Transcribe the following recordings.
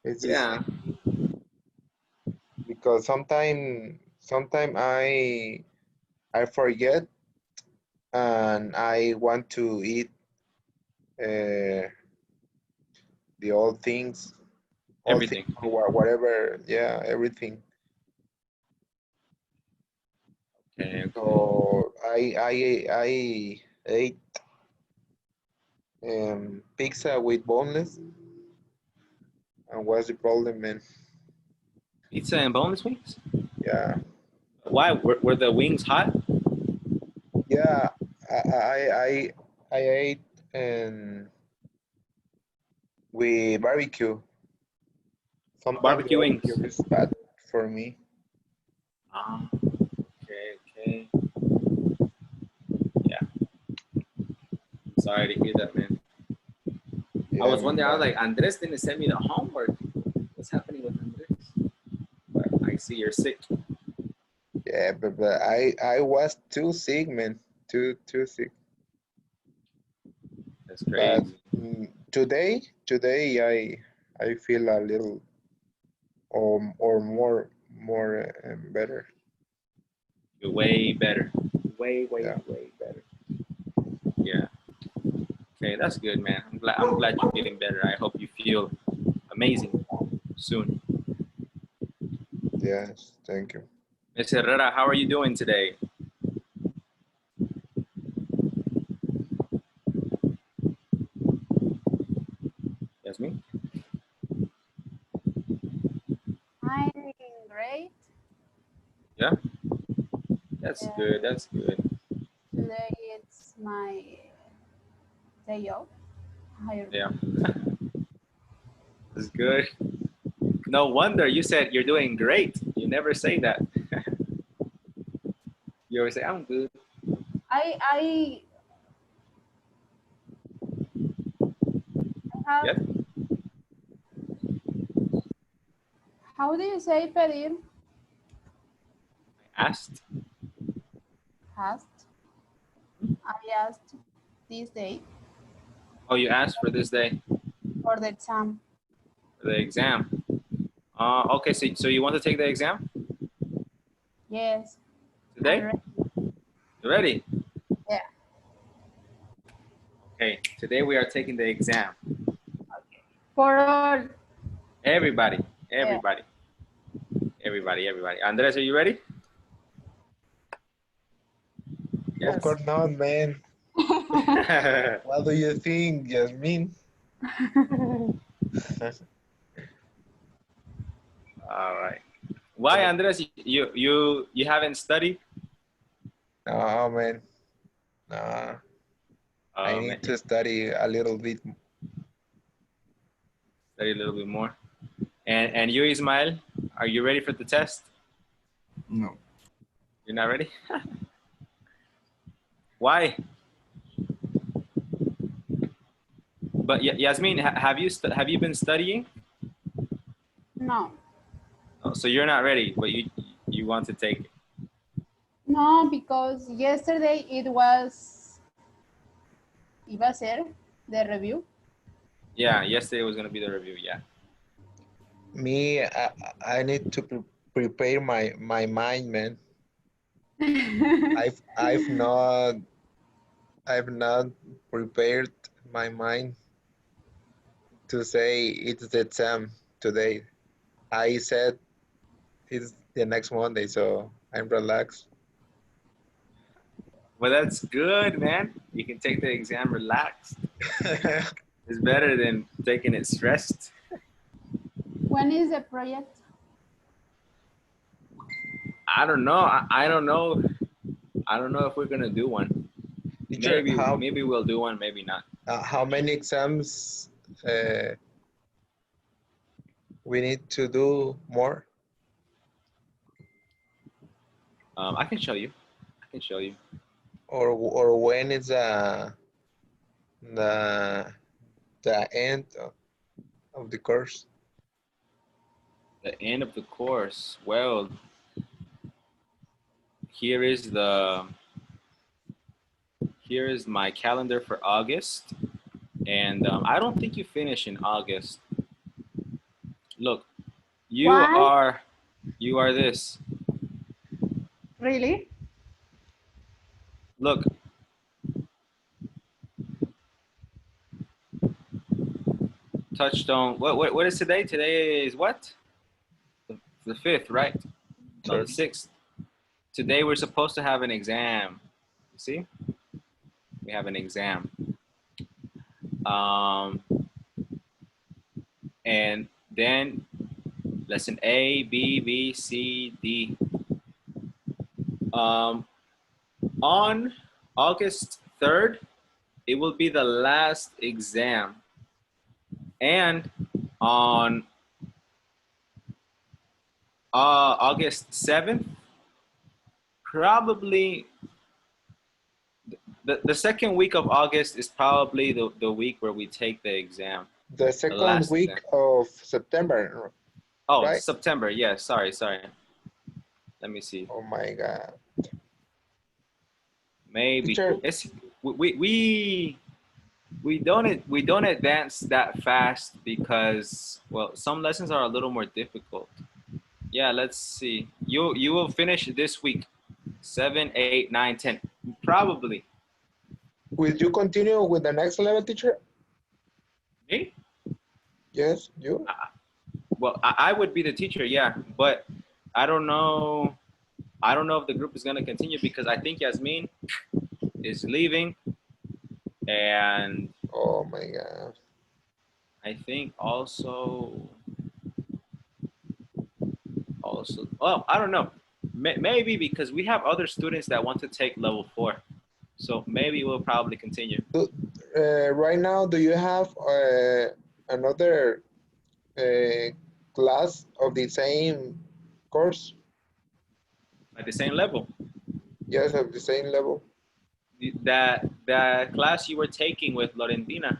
It's the Yeah. same because sometime I forget and I want to eat uh, the all things Everything. or whatever. Yeah, everything. Okay, okay. So I ate pizza with boneless. And what's the problem, man? Pizza and boneless wings? Yeah, Why? Were the wings hot? yeah. I ate with barbecue. Sometimes the Barbecue barbecue wings. is bad for me. Ah, okay, okay. Yeah. Sorry to hear that, man. I Yeah, was man. wondering, I was like, Andres didn't send me the homework. What's happening with Andres? But I see you're sick. Yeah, but I was too sick, man. Too sick. That's But crazy. today I feel a little or more better. You're way better. Way, way, Yeah. way better. Yeah. Okay, that's good, man. I'm glad you're getting better. I hope you feel amazing soon. Yes. Thank you. Miss Herrera, how are you doing today? Yasmin? I'm great. Yeah? That's good. Uh, That's good. Today it's my day off. I, Yeah. That's good. No wonder you said you're doing great. You never say that. You always say, I'm good. I have, Yeah? how do you say pedir? I asked. Asked. I asked this day Oh, you asked for this day, for the exam. for the exam. Okay, so you want to take the exam Yes, I'm today? ready. You ready? Yeah. Okay, today we are taking the exam. For all. Everybody, Yeah. everybody, everybody. Andres, are you ready? Of Yes. course not, man. What do you think, Yasmin? All right. Why, Andres? You haven't studied? No, man. No, I Man, need to study a little bit. study a little bit more. And you, Ismael, are you ready for the test? No. You're not ready? Why? But Yasmin, have you been studying? No. Oh, so you're not ready, but you want to take it. No, because yesterday it was, iba a ser the review. Yeah, yesterday was gonna be the review. Yeah. Me, I need to prepare my mind, man. I've I've not I've not prepared my mind to say it's the exam today. I said it's the next Monday, so I'm relaxed. Well, that's good, man. You can take the exam relaxed. It's better than taking it stressed. When is the project? I don't know. I don't know. I don't know if we're gonna do one. Teacher, Maybe we'll do one. Maybe not. how many exams we need to do more, I can show you. I can show you. or when is the the end of the course? The end of the course. Well, here is the here is my calendar for August, and I don't think you finish in August. Look, Why? you are this. Really? Look, Touchstone. What is today? Today is what? The 5th, right? No, the 6th. Today we're supposed to have an exam. You see? We have an exam. Um, and then lesson A, B, B, C, D. On August 3rd, it will be the last exam. And on August 7th, probably the second week of August is probably the week where we take the exam, The the second last exam. week of September, Oh, right? September. Yeah, sorry. Let me see. Oh my God. Maybe Teacher, it's we don't advance that fast because, well, some lessons are a little more difficult. Yeah, let's see. You will finish this week, 7, 8, 9, 10, probably. will you continue with the next level, teacher? Me? Yes, you? Well, I would be the teacher, yeah, but I don't know. I don't know if the group is gonna continue because I think Yasmin is leaving, and Oh my God. I think well, I don't know. Maybe because we have other students that want to take level 4, so maybe we'll probably continue Do, right now, do you have another class of the same course? at the same level. Yes, of the same level. That class you were taking with Lorentina.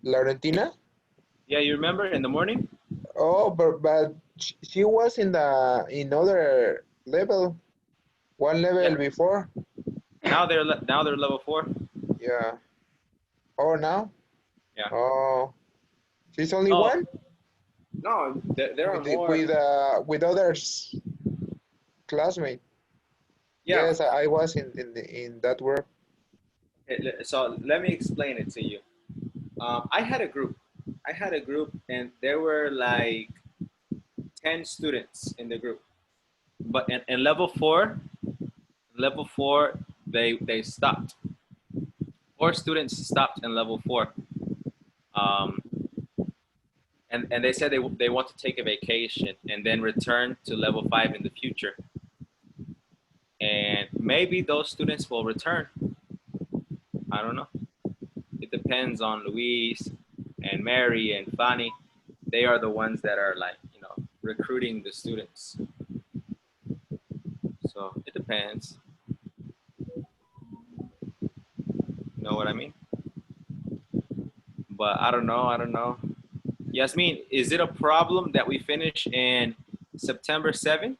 Laurentina? Yeah, you remember in the morning? Oh, but she was in the in other level, one level Yeah. before. Now they're level 4. Yeah. Oh, now? Yeah. Oh, she's only Oh one no, there are more. with others classmate. Yeah. Yes, I was in that work. So let me explain it to you. I had a group. And there were like 10 students in the group. But in level four, they stopped. 4 students stopped in level 4. Um, and they said they want to take a vacation and then return to level 5 in the future. And maybe those students will return. I don't know. It depends on Luis and Mary and Fanny. They are the ones that are like, recruiting the students. So it depends. You know what I mean? But I don't know. Yasmin, is it a problem that we finish in September 7,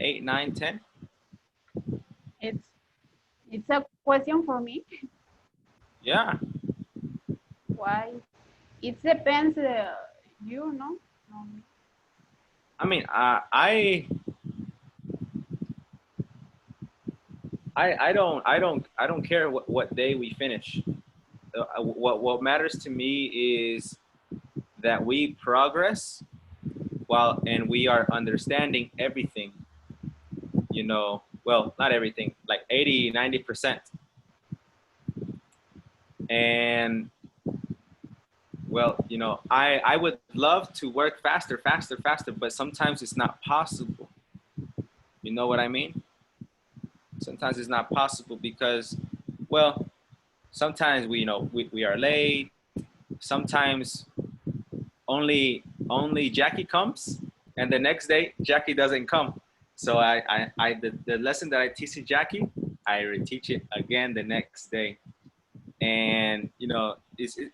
8, 9, 10? It's it's a question for me. Yeah. Why? It depends. You know. No. I mean, I don't care what day we finish. What matters to me is that we progress and we are understanding everything, well, not everything, like 80, 90%. And well, I would love to work faster, but sometimes it's not possible. You know what I mean? Sometimes it's not possible because, well, sometimes we are late. Sometimes only Jackie comes, and the next day Jackie doesn't come. So the lesson that I teach to Jackie, I reteach it again the next day. And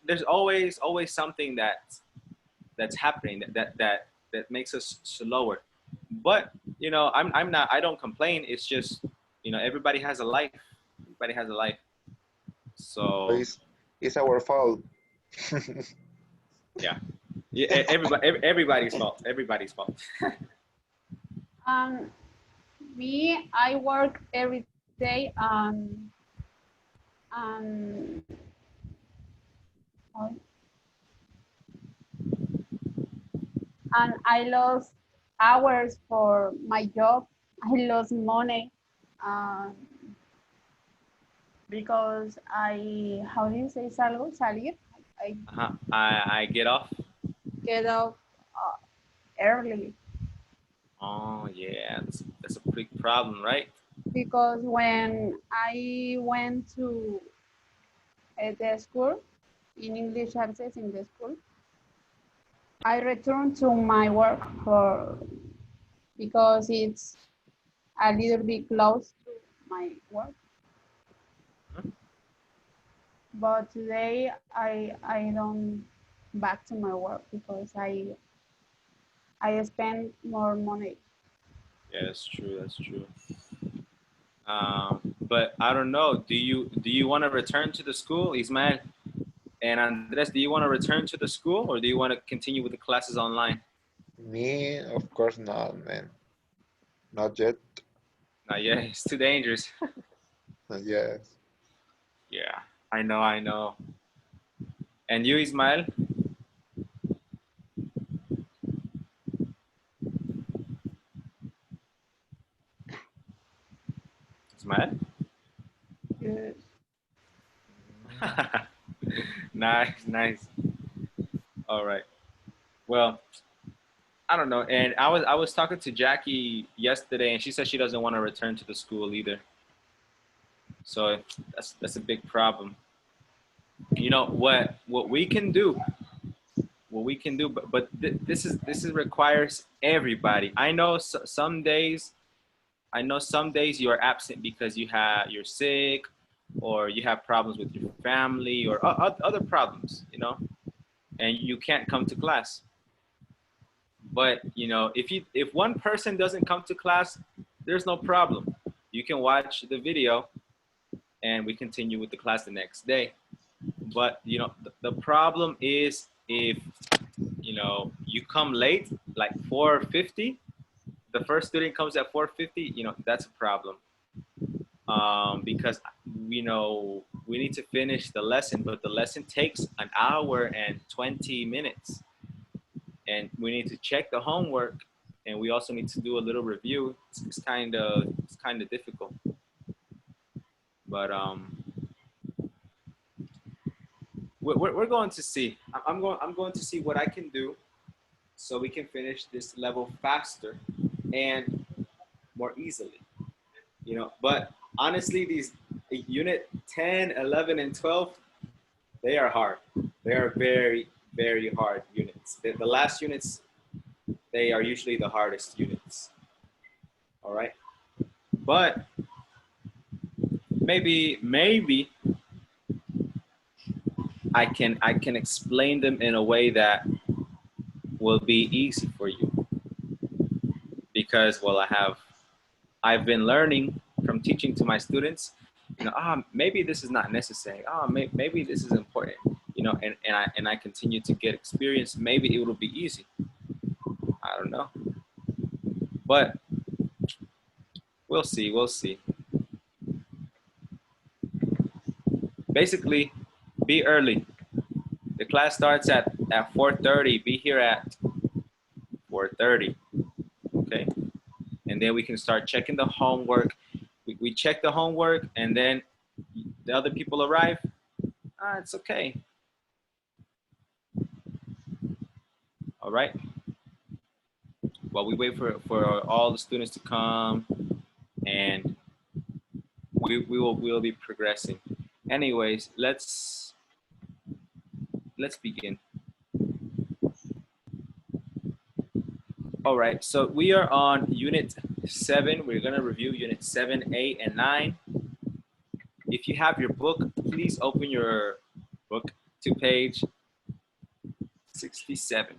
there's always something that's happening that makes us slower. But I'm not. I don't complain. It's just everybody has a life. Everybody has a life. So So it's our fault. Yeah. Yeah, everybody's fault. Everybody's fault. Um, Me, I work every day um, and I lost hours for my job. I lost money um, because how do you say salgo? Salir? I I get off. get off early Oh yeah, that's a big problem, right? because when I went to the school in English access in the school, I returned to my work for because it's a little bit close to my work. But today I don't back to my work because I spend more money. Yeah, that's true. That's true. But I don't know. Do you want to return to the school, Ismael and Andres? Do you want to return to the school, or do you want to continue with the classes online? Me, of course not, man. Not yet. Not yet. It's too dangerous. Yes. Yeah, I know. I know. And you, Ismael? Ismael? Yes. Nice, nice. All right. Well, I don't know. And I was talking to Jackie yesterday, and she said she doesn't want to return to the school either. So that's a big problem. You know what we can do, but this is requires everybody. I know some days you're absent because you're sick, or you have problems with your family, or other problems, and you can't come to class. But if one person doesn't come to class, there's no problem. You can watch the video, and we continue with the class the next day. But the problem is if you come late, like 4:50. The first student comes at 4:50. That's a problem, because we need to finish the lesson, but the lesson takes an hour and 20 minutes, and we need to check the homework, and we also need to do a little review. It's kind of difficult, but we're going to see. I'm going to see what I can do so we can finish this level faster and more easily. But honestly, these unit 10, 11, and 12, they are hard. They are very, very hard units. The last units, they are usually the hardest units. All right. But maybe I can explain them in a way that will be easy for you, because I've been learning from teaching to my students. Maybe this is not necessary. Maybe this is important. And I continue to get experience. Maybe it will be easy. I don't know, but we'll see. We'll see. Basically, be early. The class starts at 4:30. Be here at 4:30. Okay, and then we can start checking the homework. We check the homework, and then the other people arrive. It's okay. All right. While we wait for all the students to come, and we will be progressing. Anyways, let's begin. All right, so we are on unit 7. We're gonna review unit 7, 8, and 9. If you have your book, please open your book to page 67.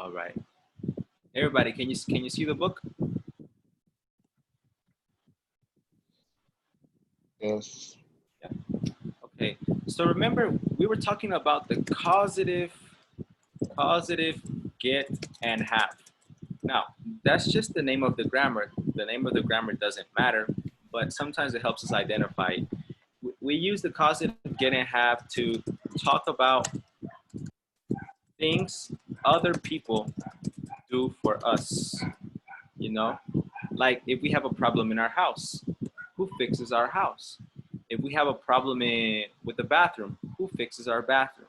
All right. Everybody, can you see the book? Yes. Yeah. Okay. So remember, we were talking about the causative, get, and have. Now, that's just the name of the grammar. The name of the grammar doesn't matter, but sometimes it helps us identify. We use the causative, get, and have to talk about things other people do for us. You know, like if we have a problem in our house, who fixes our house? If we have a problem with the bathroom, who fixes our bathroom?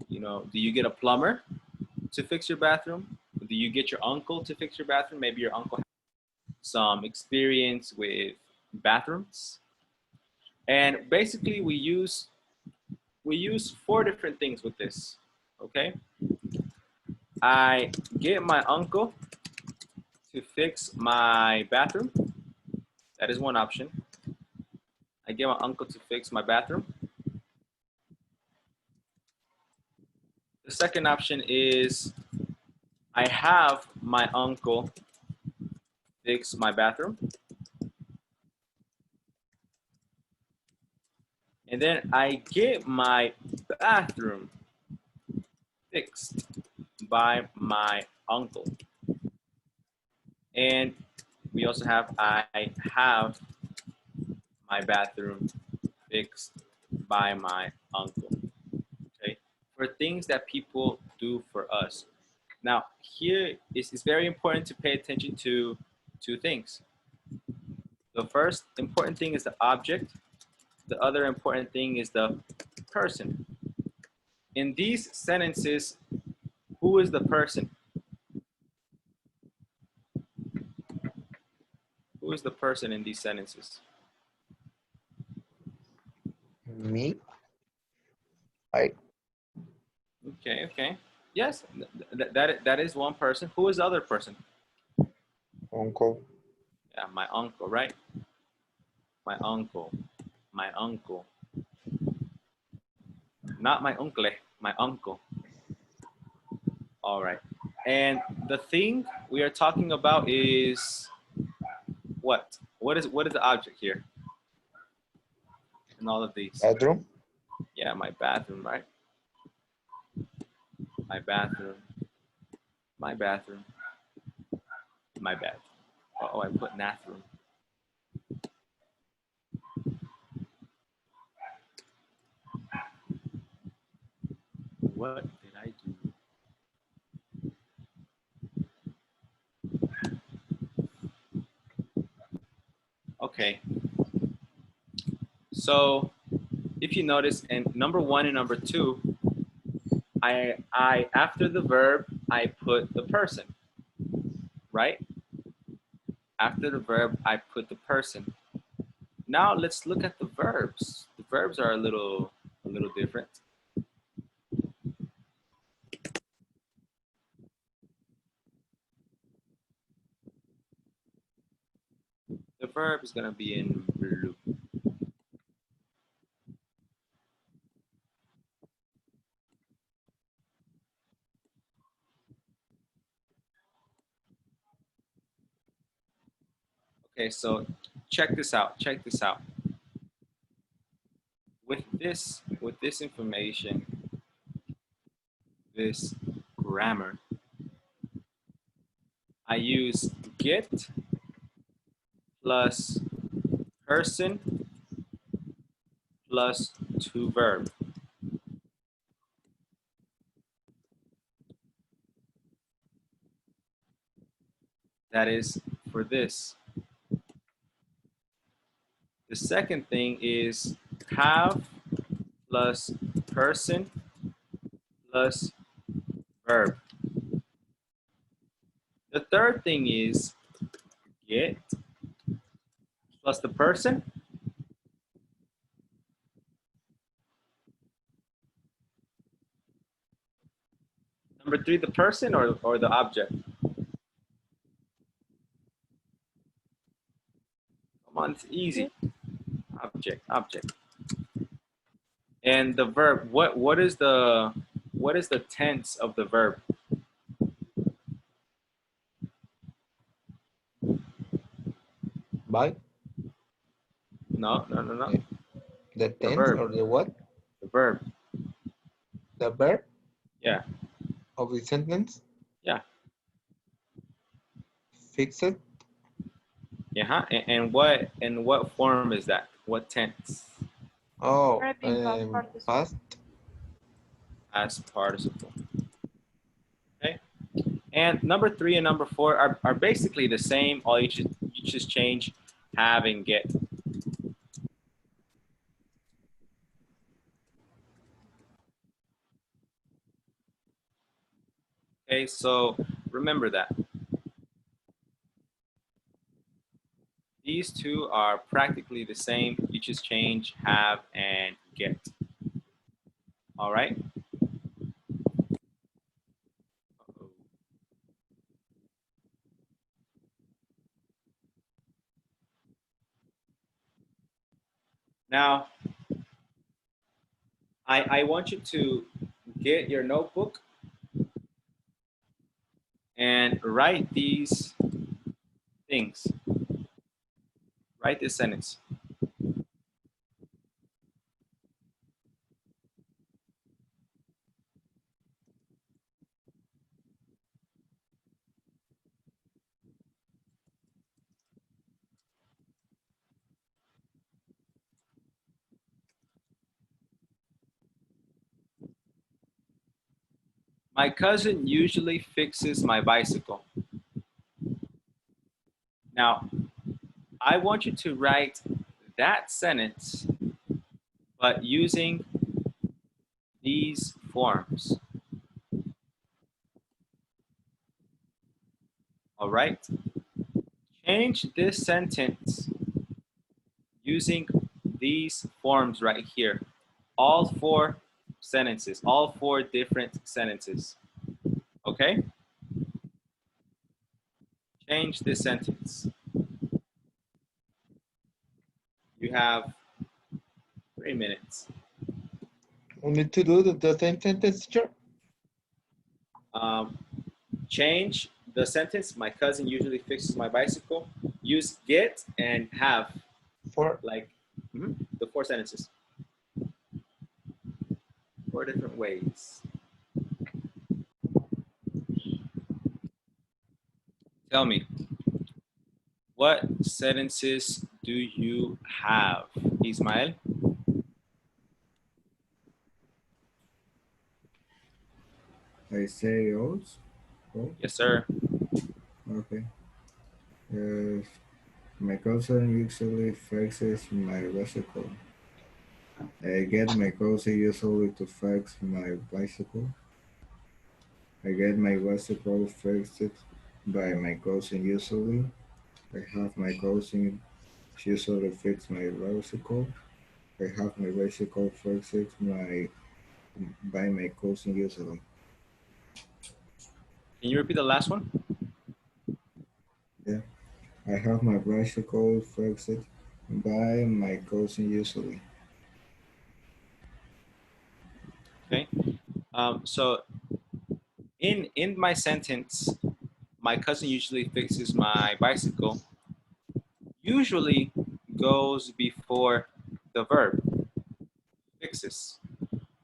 You know, do you get a plumber to fix your bathroom? Do you get your uncle to fix your bathroom? Maybe your uncle has some experience with bathrooms. And basically we use four different things with this. Okay? I get my uncle to fix my bathroom. That is one option. I get my uncle to fix my bathroom. The second option is I have my uncle fix my bathroom. And then I get my bathroom fixed by my uncle. And we also have I have my bathroom fixed by my uncle. Okay, for things that people do for us. Now, here it's very important to pay attention to two things. The first important thing is the object. The other important thing is the person. In these sentences, who is the person? Who is the person in these sentences? Me? I. Okay, okay. Yes, that is one person. Who is the other person? Uncle. Yeah, my uncle, right? My uncle. My uncle. Not my uncle, my uncle. All right. And the thing we are talking about is what? What is the object here in all of these? Bedroom. Yeah, my bathroom, right? My bathroom. My bathroom. My bathroom. Oh, I put bathroom. What did I do? Okay. So if you notice, in number one and number two, I after the verb I put the person, right? After the verb I put the person. Now let's look at the verbs. The verbs are a little different. The verb is gonna be in blue. Okay, so check this out. Check this out. With this information, this grammar, I use get plus person plus to verb. That is for this. The second thing is have plus person plus verb. The third thing is get plus the person number three, the person or the object? Come on, it's easy. Object. And the verb, what is the tense of the verb? By No. the The tense verb. or the what? The verb. The verb Yeah. of the sentence. Yeah. Fix it. Yeah. And what form is that? What tense? Oh, Verb in past participle. past. Past participle. Okay. And number 3 and number 4 are basically the same. All you just change have and get. Okay, so remember that. These two are practically the same. You just change have and get. All right? Now, I want you to get your notebook and write these things. Write this sentence. My cousin usually fixes my bicycle. Now, I want you to write that sentence, but using these forms. All right? Change this sentence using these forms right here. All 4 sentences, all 4 different sentences. Okay? Change this sentence. You have 3 minutes. We need to do the same sentence, teacher. Change the sentence. My cousin usually fixes my bicycle. Use get and have, For like the 4 sentences. 4 different ways. Tell me, what sentences do you have, Ismael? I say yours. Oh, Yes, sir. okay. My cousin usually fixes my bicycle. I get my cousin usually to fix my bicycle. I get my bicycle fixed by my cousin usually. I have my cousin usually fix my bicycle. I have my bicycle fixed by my cousin usually. Can you repeat the last one? Yeah. I have my bicycle fixed by my cousin usually. Okay. So in my sentence, my cousin usually fixes my bicycle. Usually goes before the verb fixes.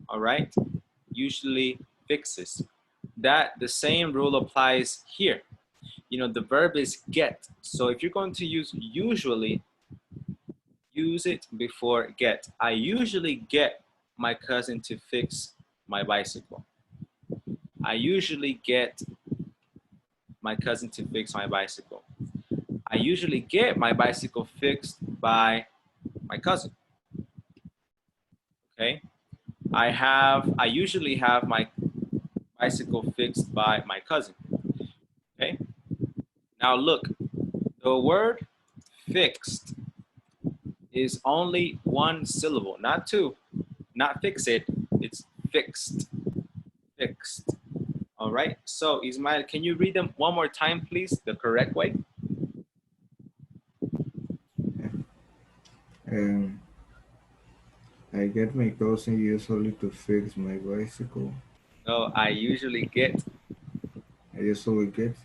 All right. Usually fixes. That the same rule applies here. You know, the verb is get. So if you're going to use usually, use it before get. I usually get my cousin to fix my bicycle. I usually get my cousin to fix my bicycle. I usually get my bicycle fixed by my cousin. Okay. I usually have my bicycle fixed by my cousin. Okay. Now look, the word fixed is only 1 syllable, not 2. Not fix it, it's fixed. Fixed. All right. So Ismail, can you read them one more time, please, the correct way? Yeah. Um, I get my cousin usually to fix my bicycle. No, I usually get. I usually get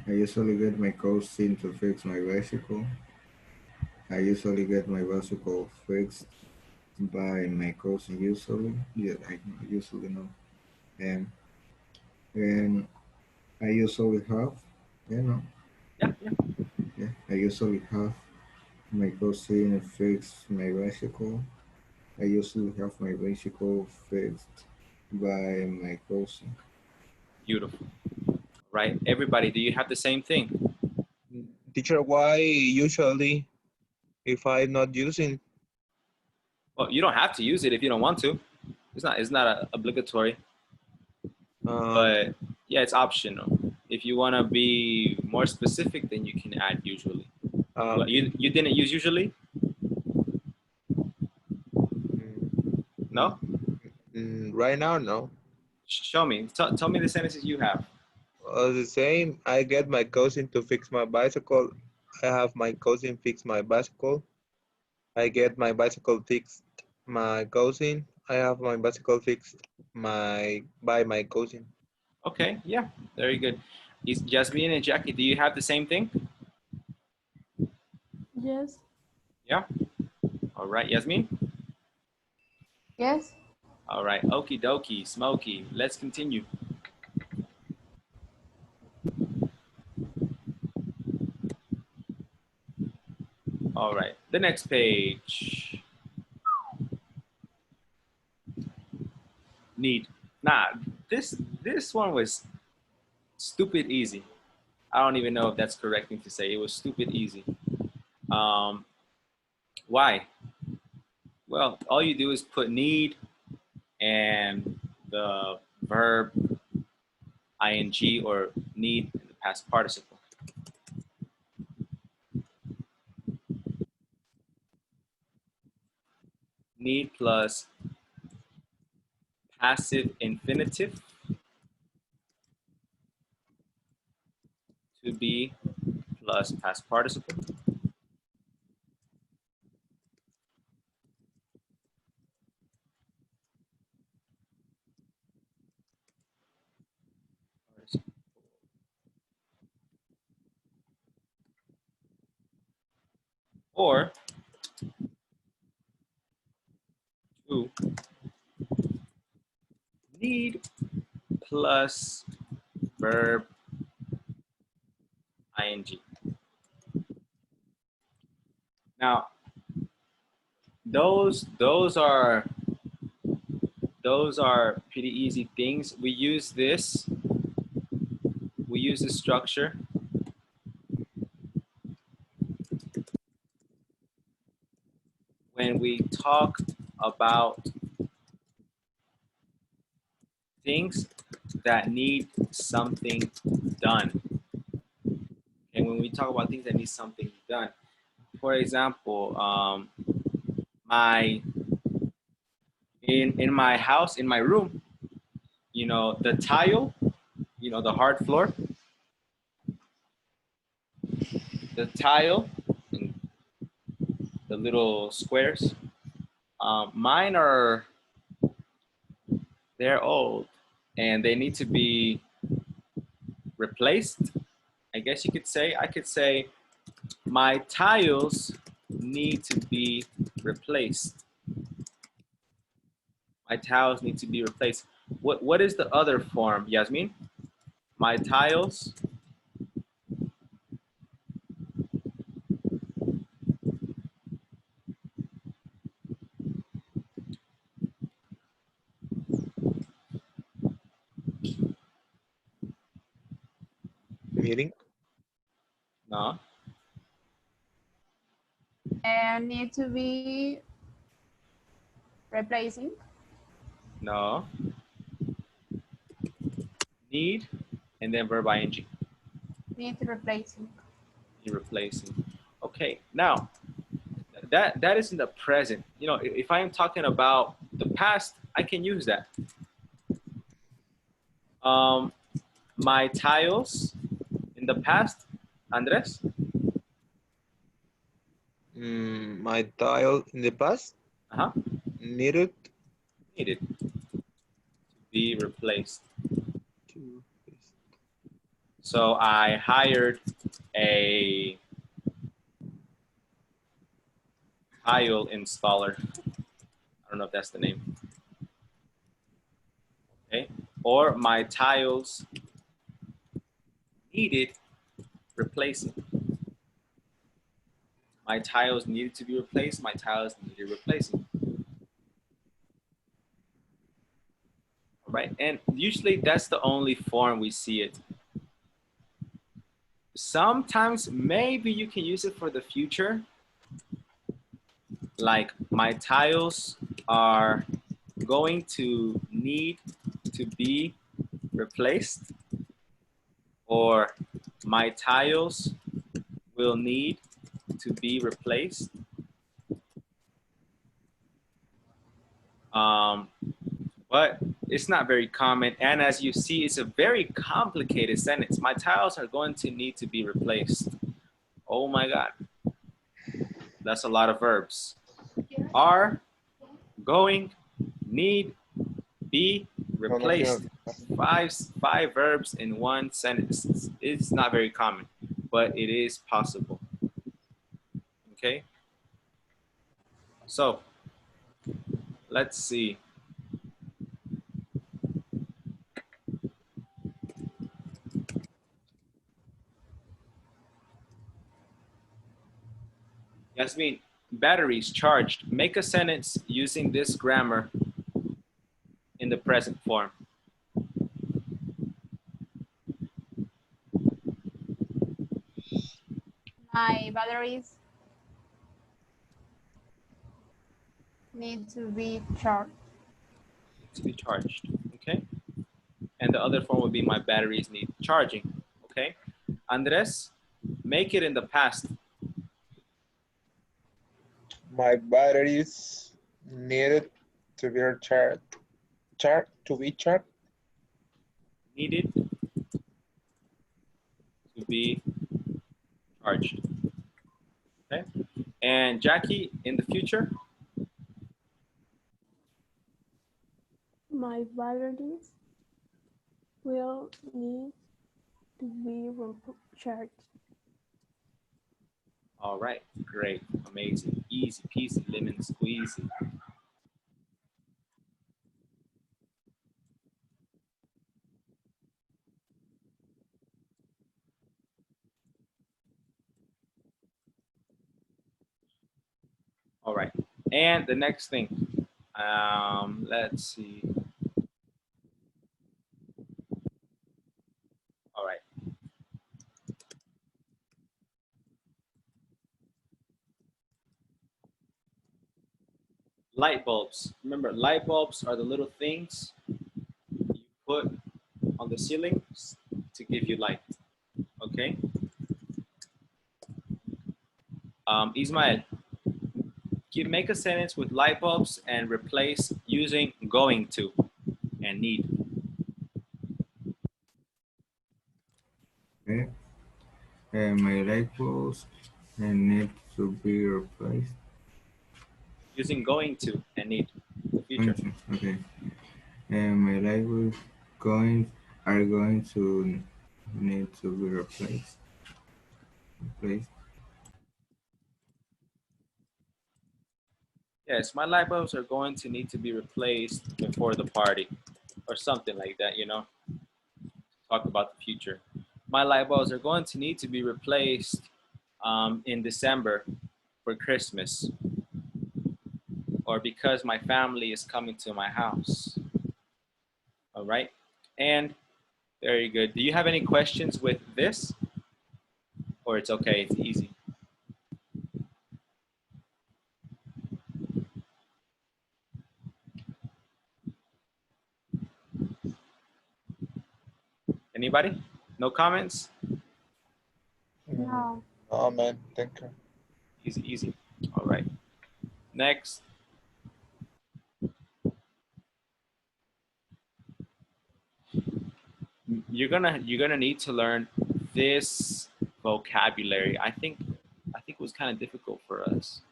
I usually get my cousin to fix my bicycle. I usually get my bicycle fixed by my cousin usually. Yeah, I usually know. And and I usually have, you know, Yeah, yeah. yeah, I usually have my cousin fix my bicycle. I usually have my bicycle fixed by my cousin. Beautiful. Right. Everybody, do you have the same thing? Teacher, why usually if I'm not using? Well, you don't have to use it if you don't want to. It's not obligatory, Okay. but yeah, it's optional. If you want to be more specific, then you can add usually. Well, Okay. you didn't use usually? Mm, No? right now, no. Show me. Tell me the sentences you have. The same. I get my cousin to fix my bicycle. I have my cousin fix my bicycle. I get my bicycle fixed. My cousin. I have my bicycle fixed. By my cousin. Okay, yeah, very good. Is Jasmine and Jackie, do you have the same thing? Yes. Yeah. All right, Yasmin. Yes. All right, okie dokie, smoky. Let's continue. All right, the next page. Need. Nah, this one was stupid easy. I don't even know if that's correct thing to say. It was stupid easy. Um, why? Well, all you do is put need and the verb ing or need in the past participle. Need plus passive infinitive to be plus past participle. Or to need plus verb ing. Now, those are pretty easy things. We use this structure when we talk about things that need something done. And when we talk about things that need something done, for example, my in my house, in my room, the tile, the hard floor, the tile, and the little squares. Mine they're old, and they need to be replaced. I guess you could say. I could say my tiles need to be replaced. My tiles need to be replaced. What is the other form, Yasmin? My tiles Meeting. no And need to be replacing. no need and then verb ing. Need replacing. You're replacing. Okay, now that is in the present. If I am talking about the past, I can use that. Um, my tiles in the past, Andres. My tile in the past Uh-huh. needed Needed to be replaced. to. So I hired a tile installer. I don't know if that's the name. Okay. Or my tiles needed replacing. My tiles needed to be replaced. My tiles needed replacing. All right. And usually that's the only form we see it. Sometimes maybe you can use it for the future. Like my tiles are going to need to be replaced, or my tiles will need to be replaced. But it's not very common. And as you see, it's a very complicated sentence. My tiles are going to need to be replaced. Oh my God. That's a lot of verbs. Are, going, need, be, replaced. Five verbs in one sentence. It's not very common, but it is possible. Okay. So let's see. Yasmin, batteries charged. Make a sentence using this grammar in the present form. My batteries need to be charged. To be charged, okay? And the other form would be my batteries need charging, okay? Andres, make it in the past. My batteries needed to be charged. Needed to be charged, okay? And Jackie, in the future? My batteries will need to be recharged. All right, great, amazing, easy peasy, lemon squeezy. All right, and the next thing, let's see. All right. Light bulbs. Remember, light bulbs are the little things you put on the ceiling to give you light. Okay. Ismael, make a sentence with light bulbs and replace using going to and need. Okay. My light bulbs need to be replaced. Using going to and need. The future. Okay. My light bulbs are going to need to be replaced. Yes, my light bulbs are going to need to be replaced before the party or something like that, you know, talk about the future. My light bulbs are going to need to be replaced in December for Christmas, or because my family is coming to my house. All right. And very good. Do you have any questions with this? Or it's okay, it's easy. Anybody? No comments? No. No, man, thank you. Easy, easy. All right. Next. You're gonna need to learn this vocabulary. I think it was kind of difficult for us.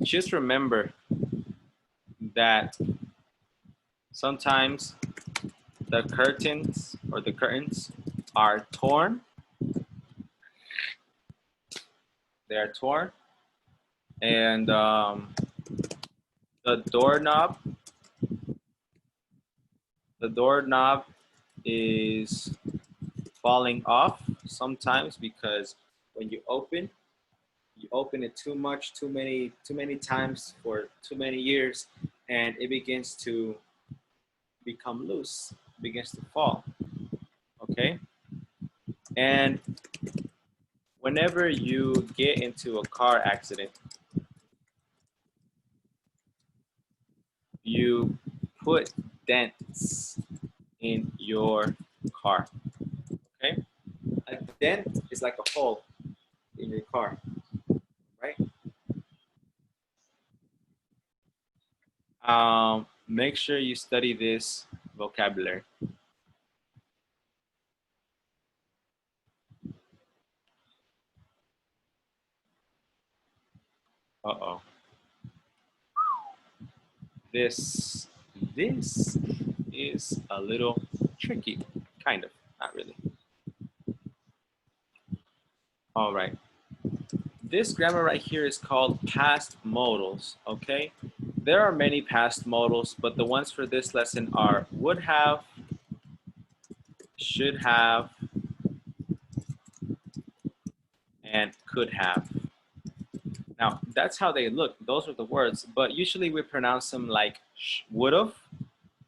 Just remember that sometimes the curtains are torn They are torn. And the doorknob is falling off sometimes because when you open it too much, too many times for too many years, and it begins to become loose, begins to fall. Okay? And whenever you get into a car accident, you put dents in your car. Okay? A dent is like a hole in your car, right? Make sure you study this vocabulary. Uh-oh. This is a little tricky, kind of, not really. All right. This grammar right here is called past modals, okay? There are many past modals, but the ones for this lesson are would have, should have, and could have. Now, that's how they look. Those are the words, but usually we pronounce them like would have,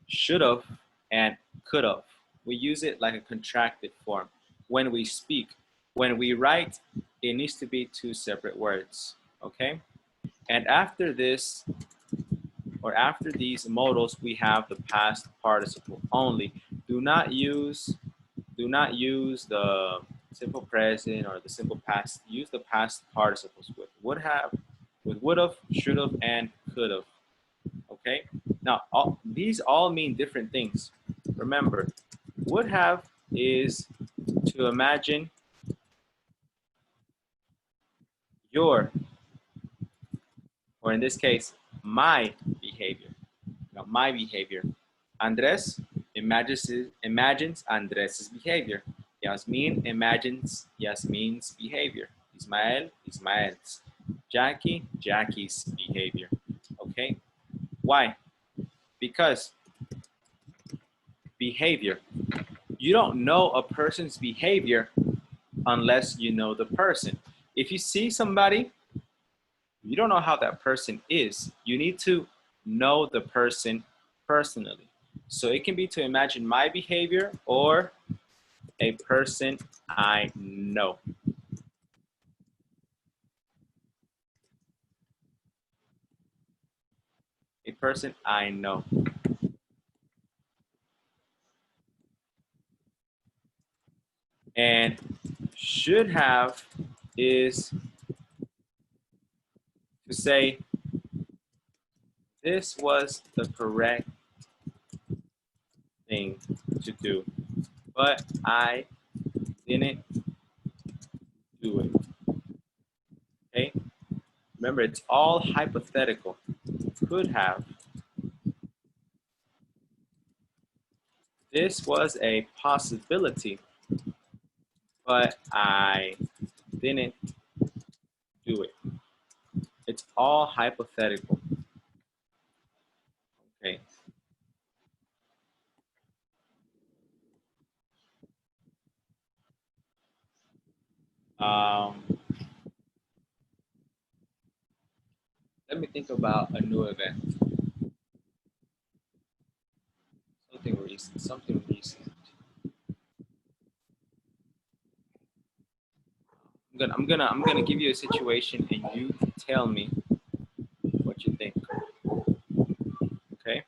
should have, and could have. We use it like a contracted form when we speak. When we write, it needs to be two separate words, okay? And after this, or after these modals, we have the past participle only. Do not use the simple present or the simple past. Use the past participles with would have, with would have, should have, and could have. Okay? Now, these all mean different things. Remember, would have is to imagine your, or in this case, my behavior. Now, my behavior. Andres imagines Andres's behavior. Yasmin imagines Yasmin's behavior. Ismael's. Jackie's behavior. Okay? Why? Because behavior. You don't know a person's behavior unless you know the person. If you see somebody, you don't know how that person is. You need to know the person personally. So it can be to imagine my behavior or a person I know. A person I know. And should have is to say, this was the correct thing to do, but I didn't do it. Okay? Remember, it's all hypothetical. Could have. This was a possibility, but I didn't do it. It's all hypothetical. Okay. Let me think about a new event. Something recent. Something recent. I'm gonna give you a situation and you tell me what you think. Okay?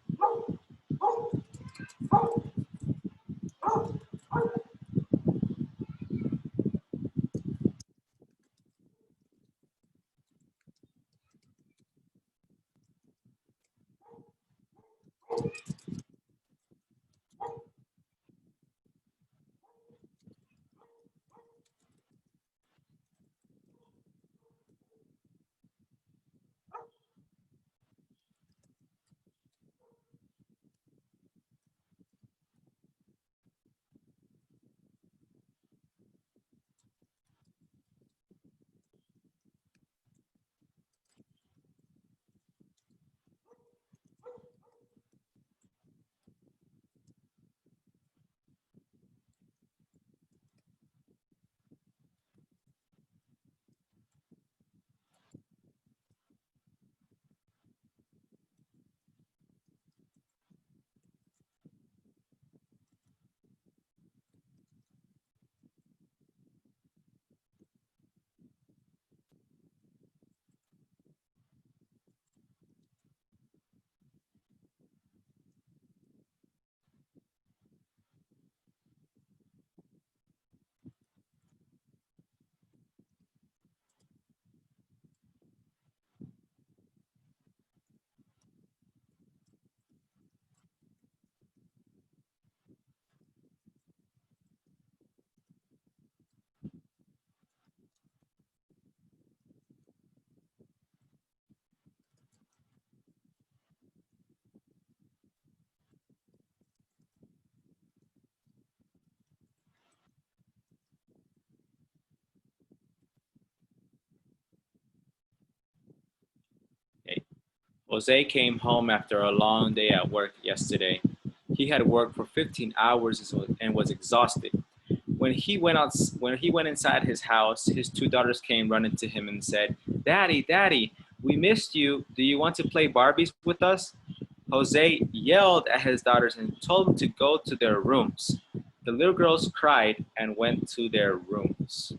Jose came home after a long day at work yesterday. He had worked for 15 hours and was exhausted. When he went inside his house, his two daughters came running to him and said, "Daddy, Daddy, we missed you. Do you want to play Barbies with us?" Jose yelled at his daughters and told them to go to their rooms. The little girls cried and went to their rooms.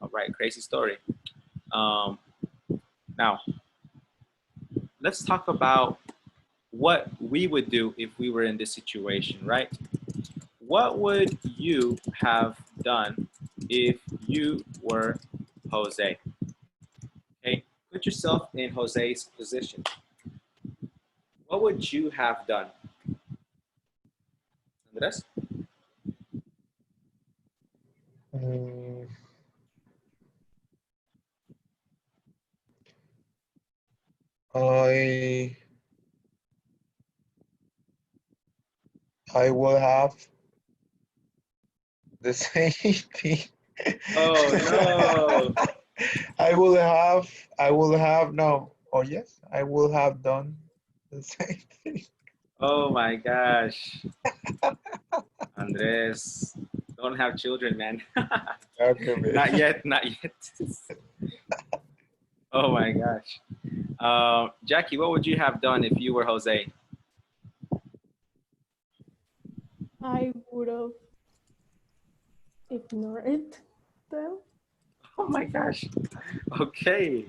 All right, crazy story. Um, Now, let's talk about what we would do if we were in this situation, right? What would you have done if you were Jose? Okay, put yourself in Jose's position. What would you have done? Andres? Mm, I I will have the same thing. Oh no. I will have no. Oh yes, I will have done the same thing. Oh my gosh. Andres, don't have children, man. Okay, Not yet, not yet. Oh my gosh. Jackie, what would you have done if you were Jose? I would have ignored them. Oh my gosh. Okay.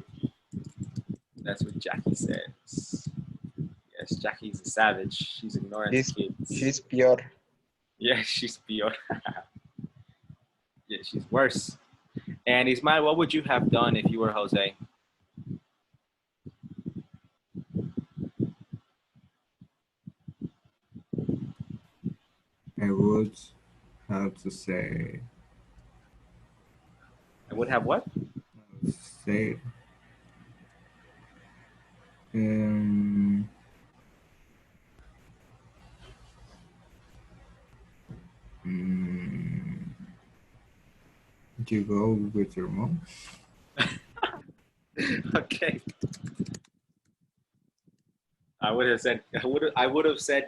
That's what Jackie says. Yes, Jackie's a savage. She's ignoring the kids. she's pure. Yeah, she's pure. Yeah, she's worse. And Ismael, what would you have done if you were Jose? I would have to say, I would have what? say, um, mm, you go with your mom. Okay. I would have said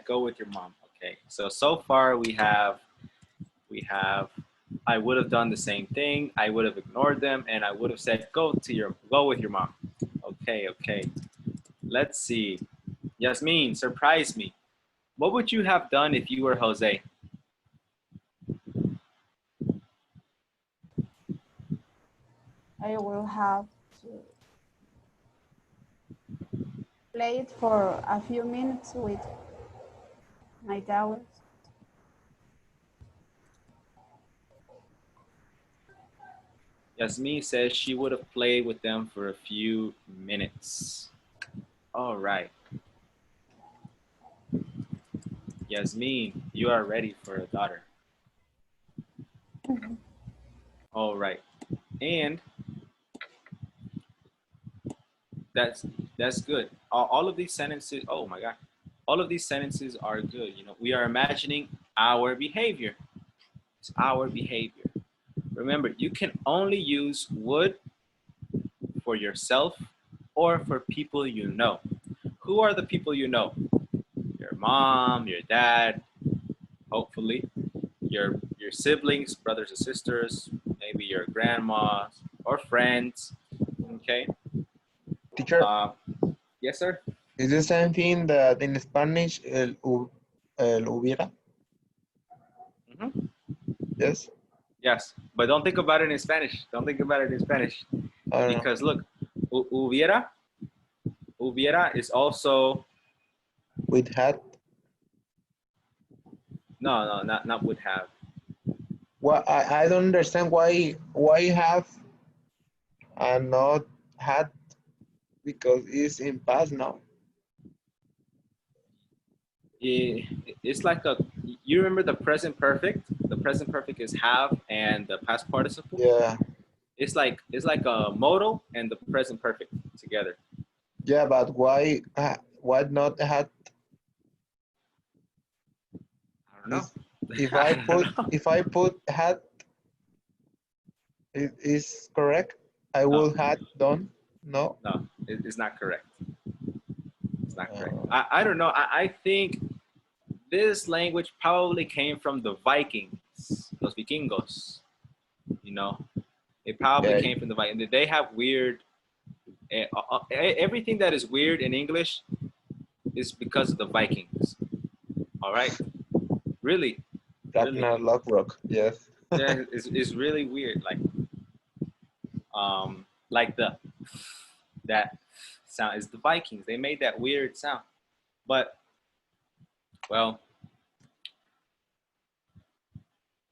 go with your mom. Okay. So far we have I would have done the same thing. I would have ignored them and I would have said go with your mom. Okay, okay. Let's see. Yasmin, surprise me. What would you have done if you were Jose? I will have to play it for a few minutes with my daughters. Yasmin says she would have played with them for a few minutes. All right. Yasmin, you are ready for a daughter. All right. And that's that's good. All of these sentences, oh my God. All of these sentences are good. You know, we are imagining our behavior. It's our behavior. Remember, you can only use would for yourself or for people you know. Who are the people you know? Your mom, your dad, hopefully, your siblings, brothers and sisters, maybe your grandma or friends. Okay. Teacher, Yes, sir. is the same thing that in Spanish el hubiera? Hmm. Yes. Yes, but don't think about it in Spanish. Don't think about it in Spanish I don't know. because look, hubiera is also With hat. no, not would have. Well, I don't understand why have and not had because it's in past now. It's like a. You remember the present perfect? The present perfect is have and the past participle. Yeah. It's like a modal and the present perfect together. Yeah, but why not had? I don't know. If I I don't know. had, it is correct. I No, will had done. No. no, it's not correct. not correct. I don't know. I think this language probably came from the Vikings, los vikingos. You know, it probably Yeah, came from the Vikings. They have weird. Everything that is weird in English is because of the Vikings. All right, really, really, Ragnar Lockrock. Yes. yeah, it's really weird. Like the that sound is the Vikings. They made that weird sound, but well,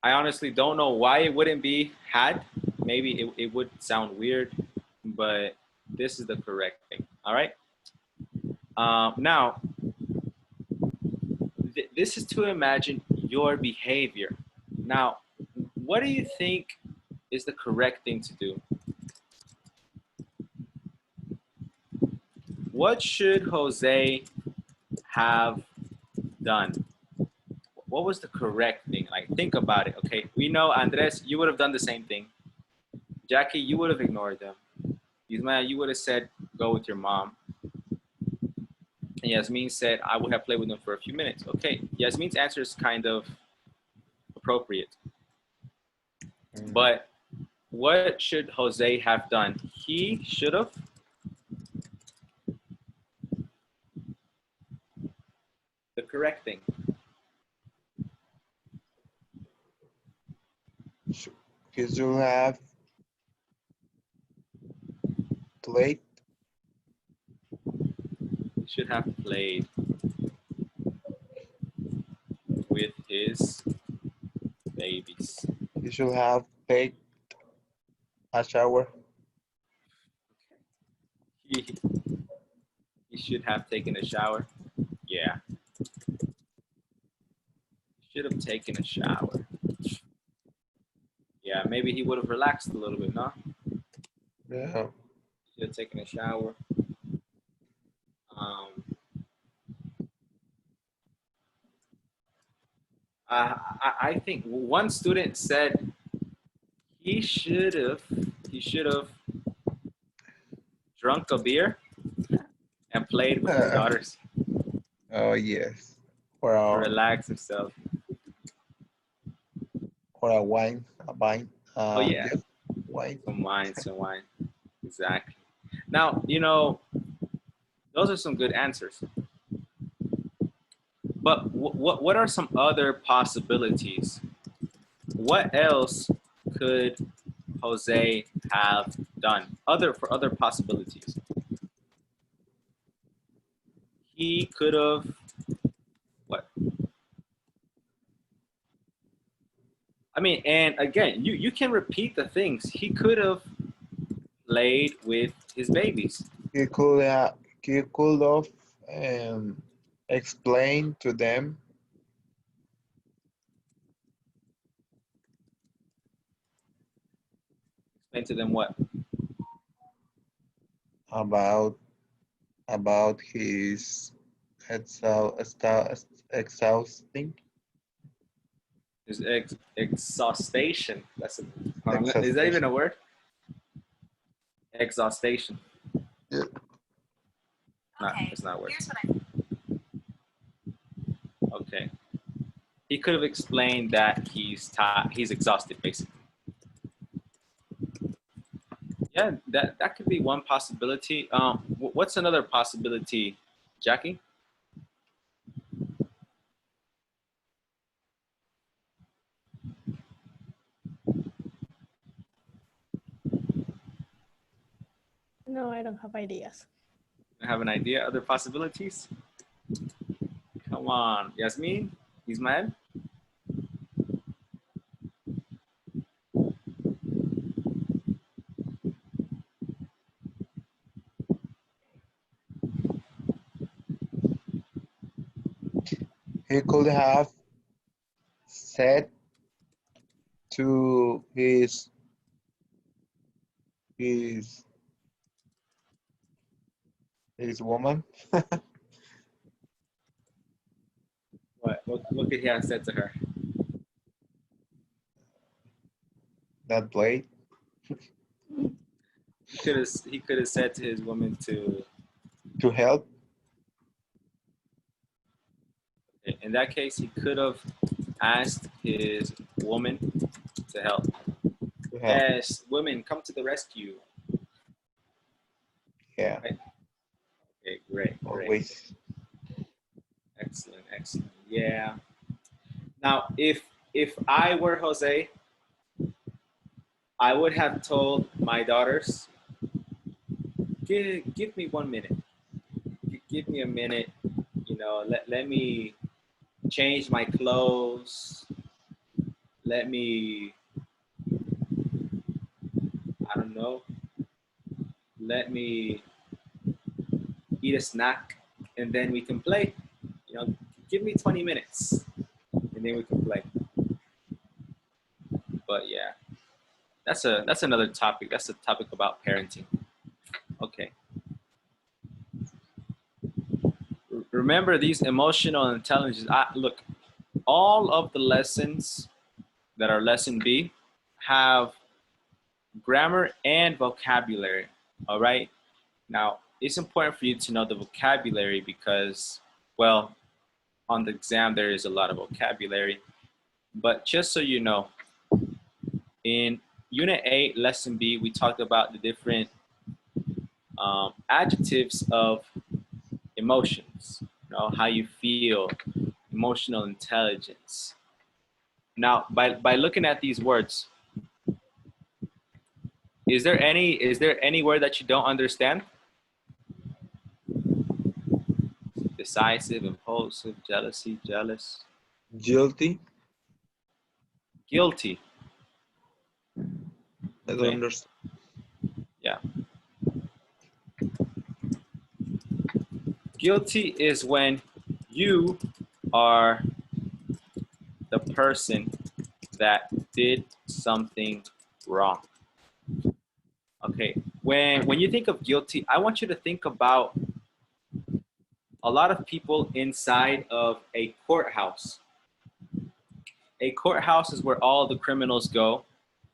I honestly don't know why it wouldn't be had. Maybe it would sound weird, but this is the correct thing. All right. Now, this is to imagine your behavior. Now, what do you think is the correct thing to do? What should Jose have done? What was the correct thing? Like, think about it. Okay, we know Andres, you would have done the same thing. Jackie, you would have ignored them. Ismael, you would have said, go with your mom. And Yasmin said, I would have played with them for a few minutes. Okay, Yasmin's answer is kind of appropriate. But what should Jose have done? He should have the correct thing. He should have played. He should have played with his babies. He should have taken a shower. He, he should have taken a shower. Yeah. Should have taken a shower. Yeah, maybe he would have relaxed a little bit, no? Yeah. Should have taken a shower. Um, I think one student said he should have drunk a beer and played with his daughters Oh yes. Or to a relax himself. wine. A wine. Oh yeah, Yes, wine. some wine. Exactly. Now, you know, those are some good answers. But what are some other possibilities? What else could Jose have done? For other possibilities. He could have what? I mean, and again, you can repeat the things. He could have played with his babies. He could have explained to them Explain to them what? about his exhausting His exhaustion. Is that even exhaustion. a word? Exhaustion. Yeah. No, it's not a word. Okay. He could have explained that he's exhausted, basically. Yeah, that could be one possibility. What's another possibility, Jackie? No, I don't have ideas. I have an idea. Other possibilities? Come on, Yasmin, Ismael. He could have said to his his woman What could he have said to her? that played. He could have said to his woman To help. Okay. In that case, he could have asked his woman to help. To help. Yes, women, come to the rescue. Yeah. Right? Okay, great, great. Always. Excellent, excellent. Yeah. Now, if I were Jose, I would have told my daughters, give me 1 minute. Give me a minute. You know, let me change my clothes. Let me, I don't know, let me eat a snack, and then we can play. You know, give me 20 minutes, and then we can play. But yeah, that's another topic. That's a topic about parenting. Okay. Remember these emotional intelligence. Look, all of the lessons that are lesson B have grammar and vocabulary. All right. Now, it's important for you to know the vocabulary because, well, on the exam, there is a lot of vocabulary. But just so you know, in Unit 8, Lesson B, we talked about the different adjectives of emotions, you know, how you feel, emotional intelligence. Now, by looking at these words, is there any word that you don't understand? Decisive, impulsive, jealousy, jealous, Guilty. guilty. I don't Okay. understand. Yeah. Guilty is when you are the person that did something wrong. Okay. When you think of guilty, I want you to think about a lot of people inside of a courthouse. A courthouse is where all the criminals go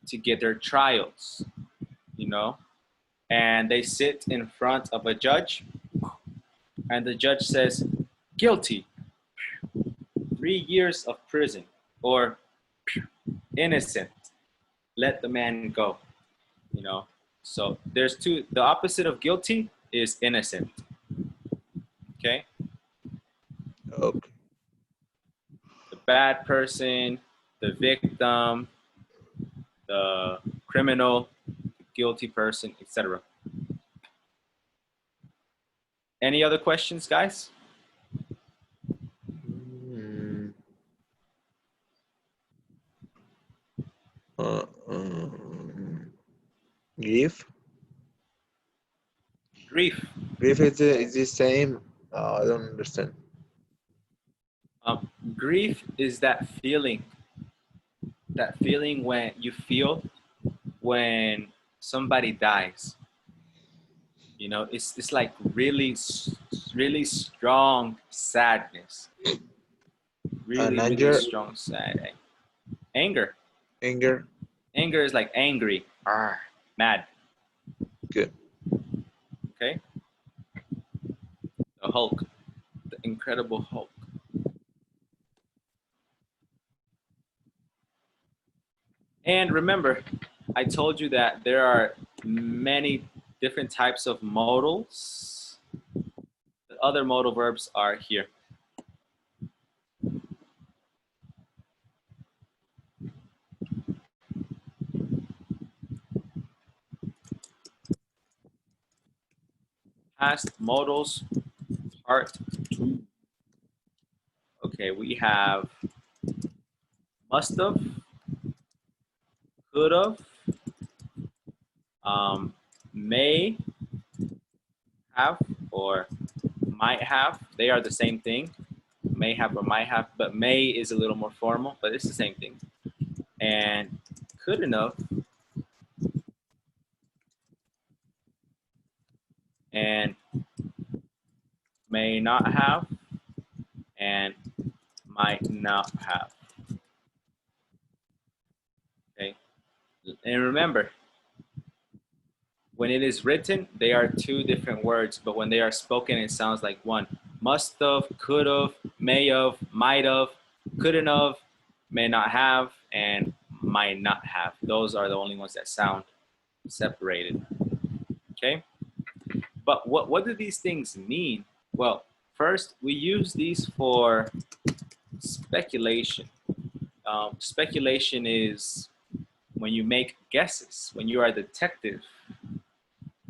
to get their trials, you know, and they sit in front of a judge, and the judge says, guilty, 3 years of prison, or innocent, let the man go, you know. So there's two, the opposite of guilty is innocent, okay? Okay. The bad person, the victim, the criminal, the guilty person, etc. Any other questions, guys? Hmm. Uh, um, grief. Grief. Grief is the same. I don't understand. Grief is that feeling when you feel when somebody dies. You know, it's like really strong sadness, And really anger. strong sad anger. Anger. Anger is like angry, mad. Good. Okay, the Hulk, the Incredible Hulk. And remember, I told you that there are many different types of modals. The other modal verbs are here. Past modals, part 2. Okay, we have must have, could have, may have, or might have. They are the same thing. May have or might have, but may is a little more formal, but it's the same thing. And couldn't have and may not have and might not have. Okay. And remember, when it is written, they are two different words, but when they are spoken, it sounds like one. must have, could have, may have, might have, couldn't have, may not have, and might not have. Those are the only ones that sound separated. Okay? But what do these things mean? Well, first, we use these for speculation. Speculation is when you make guesses, when you are a detective.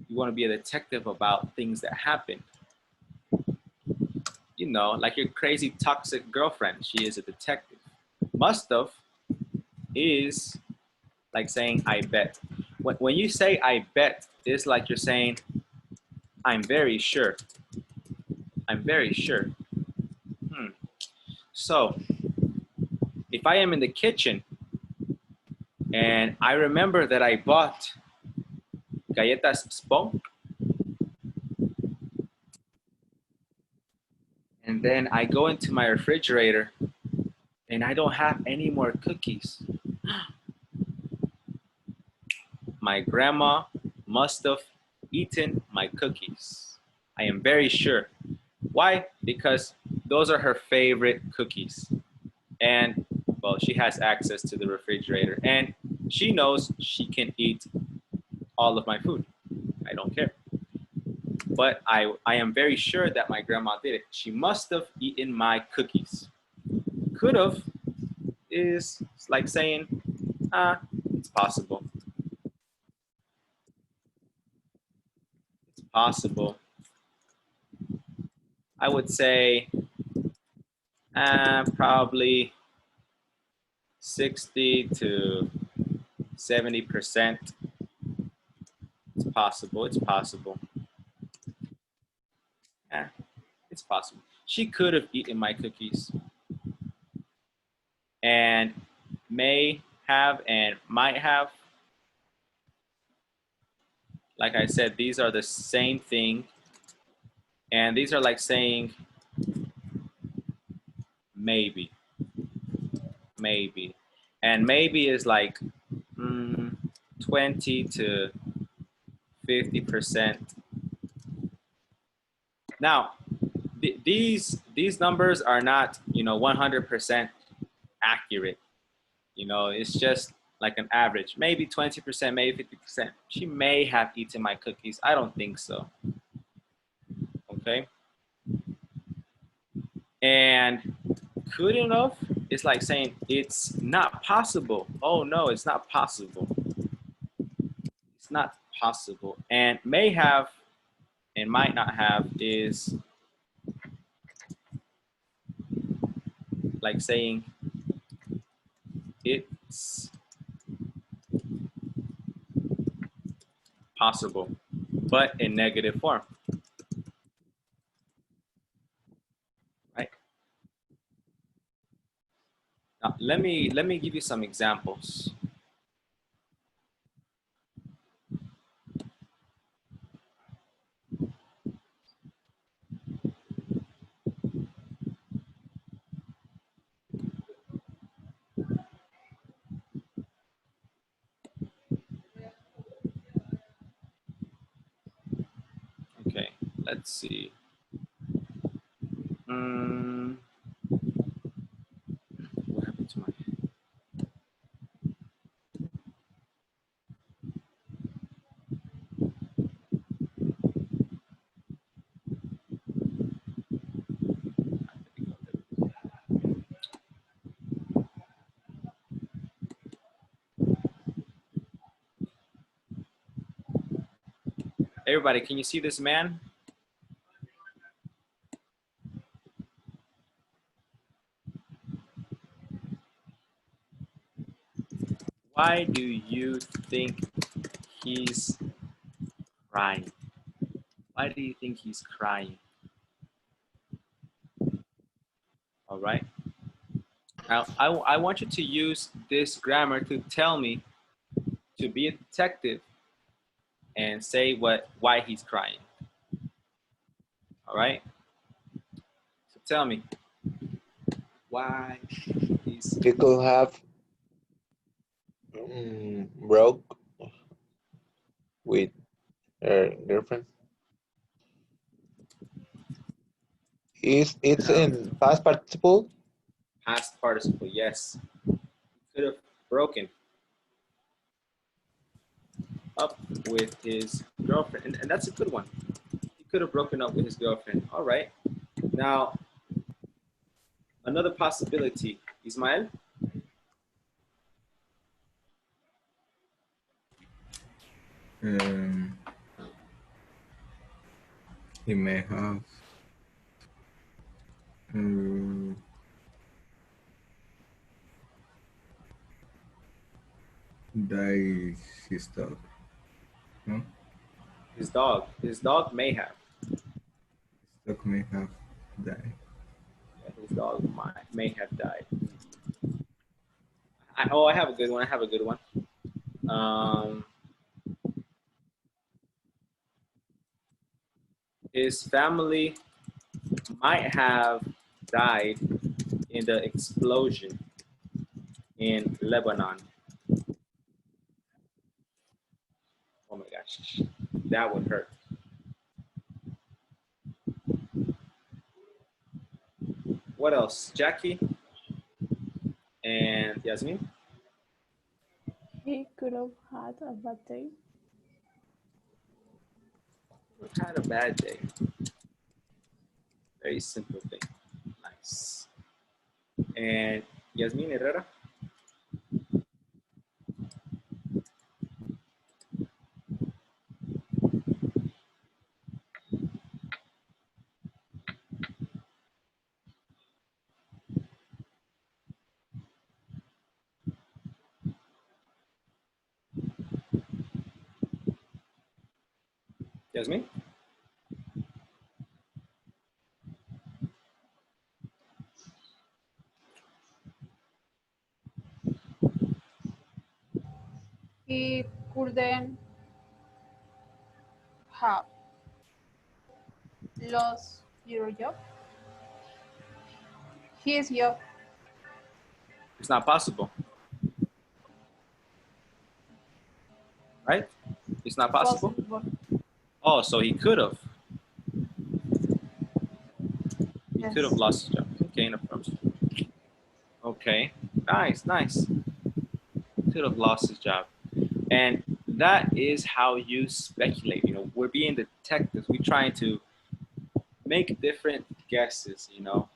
You want to be a detective about things that happen. You know, like your crazy toxic girlfriend, she is a detective. Must have is like saying, I bet. When you say I bet, it's like you're saying, I'm very sure. I'm very sure. So if I am in the kitchen and I remember that I bought galletas Spunk, and then I go into my refrigerator and I don't have any more cookies. My grandma must have eaten my cookies. I am very sure. Why? Because those are her favorite cookies. And well, she has access to the refrigerator and she knows she can eat all of my food. I don't care. But I am very sure that my grandma did it. She must have eaten my cookies. Could have is like saying, it's possible. It's possible. I would say probably 60 to 70%. It's possible. It's possible. It's possible. She could have eaten my cookies. And may have and might have. Like I said, these are the same thing. And these are like saying maybe. Maybe. And maybe is like 20 to 50%. Now, these numbers are not, 100% accurate. It's just like an average, maybe 20%, maybe 50%. She may have eaten my cookies. I don't think so. Okay. And couldn't have is like saying it's not possible. Oh no, it's not possible. It's not possible. And may have and might not have is like saying it's possible, but in negative form. Right? Now, let me give you some examples. Okay, let's see. What happened to my... Everybody, can you see this man? Why do you think he's crying? Why do you think he's crying? All right. Now, I want you to use this grammar to tell me to be a detective and say why he's crying. All right. So tell me why he's... He could have broke with her girlfriend. It's Now, in past participle. past participle, yes. Could have broken up with his girlfriend. And that's a good one. He could have broken up with his girlfriend. All right. Now, another possibility, Ismael. Um, he may have um, died his dog. No, His dog may have. his dog may have died. His dog may have died. I have a good one. I have a good one. Um, his family might have died in the explosion in Lebanon. Oh my gosh, that would hurt. What else? Jackie and Yasmin? He could have had a bad day. Had a bad day. Very simple thing. Nice. And Yasmin Herrera? Yasmin? He couldn't have lost your job. His job. It's not possible. Right? It's not possible? Possible. Oh, so he could have. He Yes. could have lost his job. Okay, no problem. Okay, nice, nice. Could have lost his job. And that is how you speculate. You know, we're being detectives. We're trying to make different guesses, you know.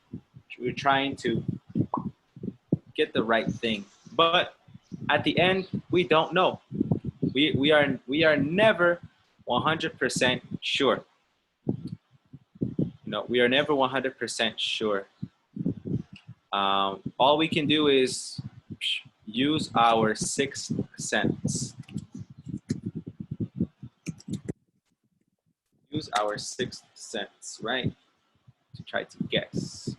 We're trying to get the right thing. But at the end, we don't know. We are never 100% sure. You know, we are never 100% sure. All we can do is use our sixth sense. Use our sixth sense, right? To try to guess.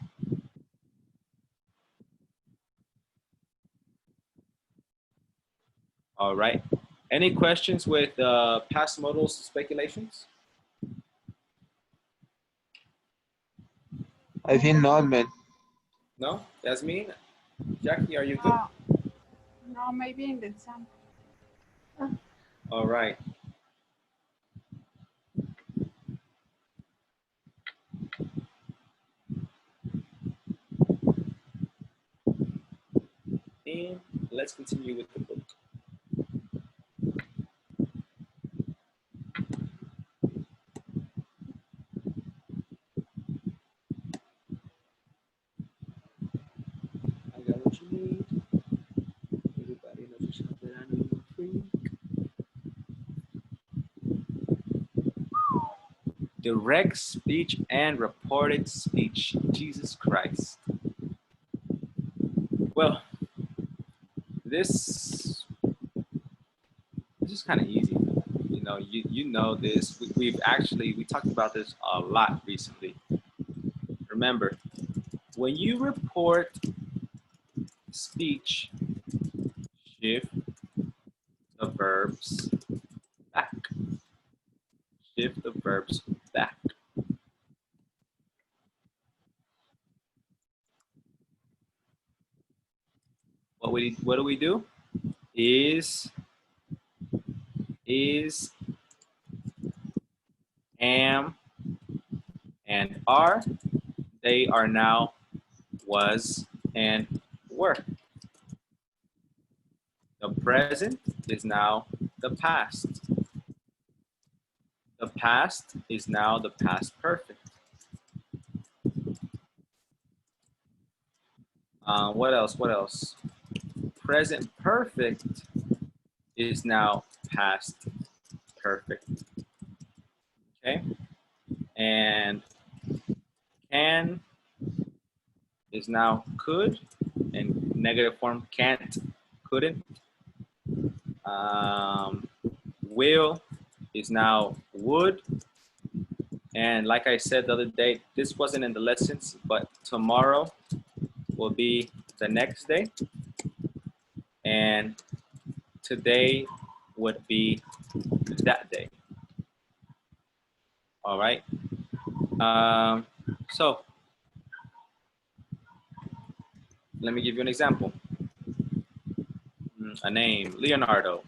All right. Any questions with past modals speculations? I think not, man. No? Yasmin? Jackie, are you good? No, maybe in the exam. All right. And let's continue with the book. I got what you need. Everybody knows that I know you're free. Direct speech and reported speech. Jesus Christ. Well, this is kind of easy. You know, you know this. We talked about this a lot recently. Remember, when you report speech, shift the verbs back. Shift the verbs back. What do we do? Is, am, and are They are now, was, and were. The present is now the past. The past is now the past perfect. What else? What else? Present perfect is now past perfect. Okay? And can is now could, and negative form can't, couldn't. Will is now would. And like I said the other day, this wasn't in the lessons, but tomorrow will be the next day. And today would be that day. All right. So let me give you an example. A name, Leonardo.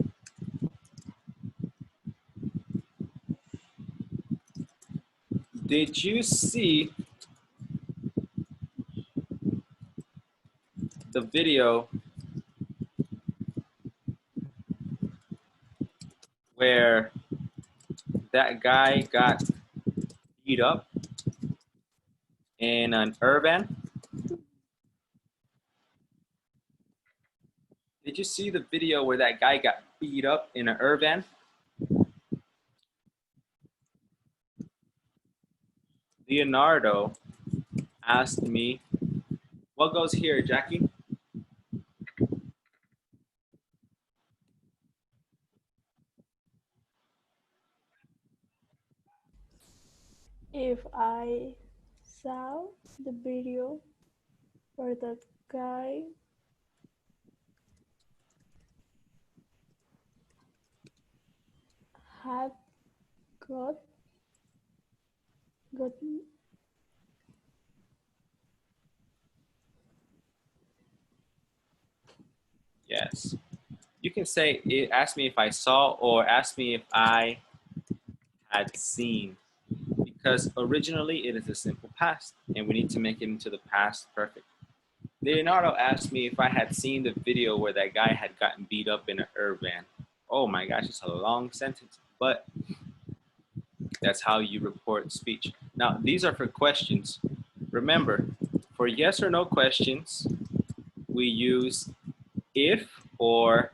Did you see the video where that guy got beat up in an urban? Did you see the video where that guy got beat up in an urban? Leonardo asked me, what goes here, Jackie? If I saw the video where that guy had got gotten Yes. You can say, ask me if I saw, or ask me if I had seen, because originally it is a simple past and we need to make it into the past perfect. Leonardo asked me if I had seen the video where that guy had gotten beat up in an urban. Oh my gosh, it's a long sentence, but that's how you report speech. Now, these are for questions. Remember, for yes or no questions, we use if or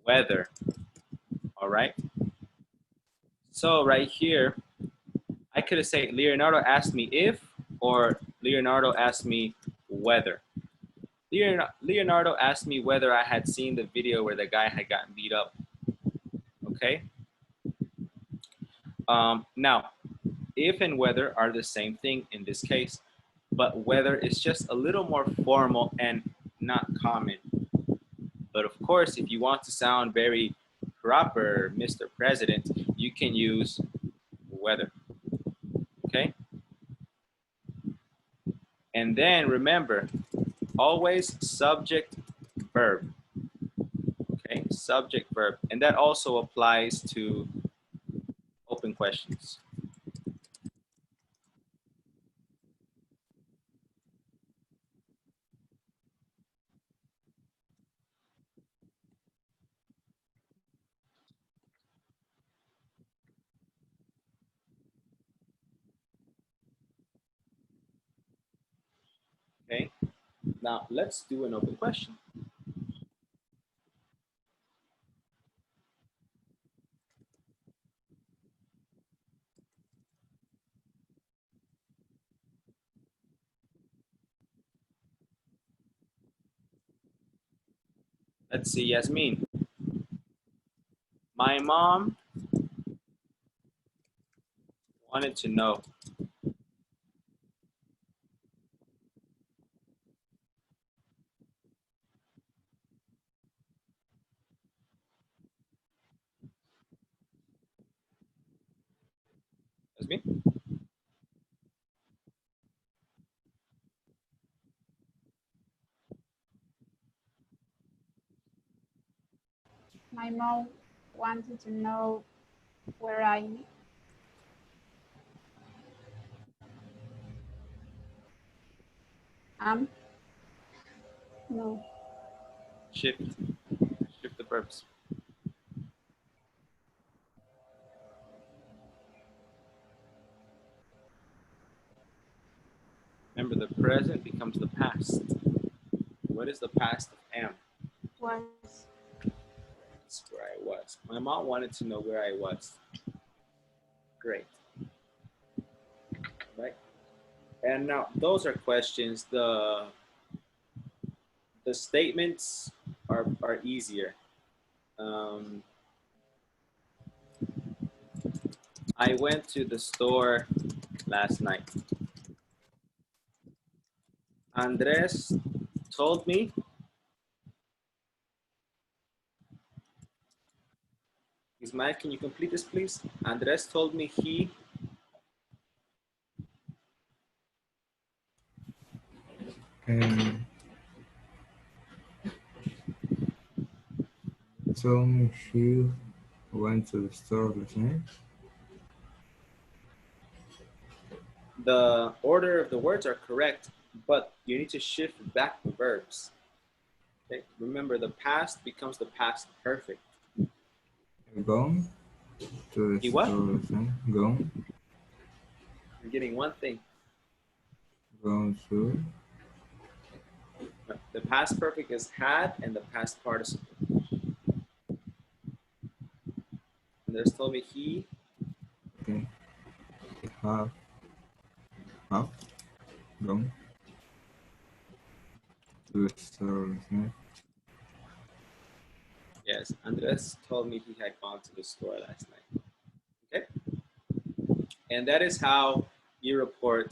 whether. All right. So right here, I could have said Leonardo asked me if, or Leonardo asked me whether. Leonardo asked me whether I had seen the video where the guy had gotten beat up. Okay. Now, if and whether are the same thing in this case, but whether is just a little more formal and not common. But of course, if you want to sound very proper, Mr. President, you can use whether. Okay. And then remember, always subject verb. Okay, subject verb. And that also applies to open questions. Okay, now let's do an open question. Let's see, Yasmin. My mom wanted to know. Yasmin? My mom wanted to know where I Am? No. Shift. Shift the verbs. Remember, the present becomes the past. What is the past of am? Was. That's where I was. My mom wanted to know where I was. Great. Right? And now those are questions. The statements are easier. I went to the store last night. Andres told me Ismael, can you complete this, please? Andres told me he And told me she went to the store last night. the order of the words are correct, but you need to shift back the verbs. Okay? Remember, the past becomes the past perfect. Gone to the He what? store last night. Gone. You're getting one thing. Gone to. The past perfect is had and the past participle. Andres told me he Okay. Have. Have. Gone to the store last night. Yes, Andres told me he had gone to the store last night. Okay? And that is how you report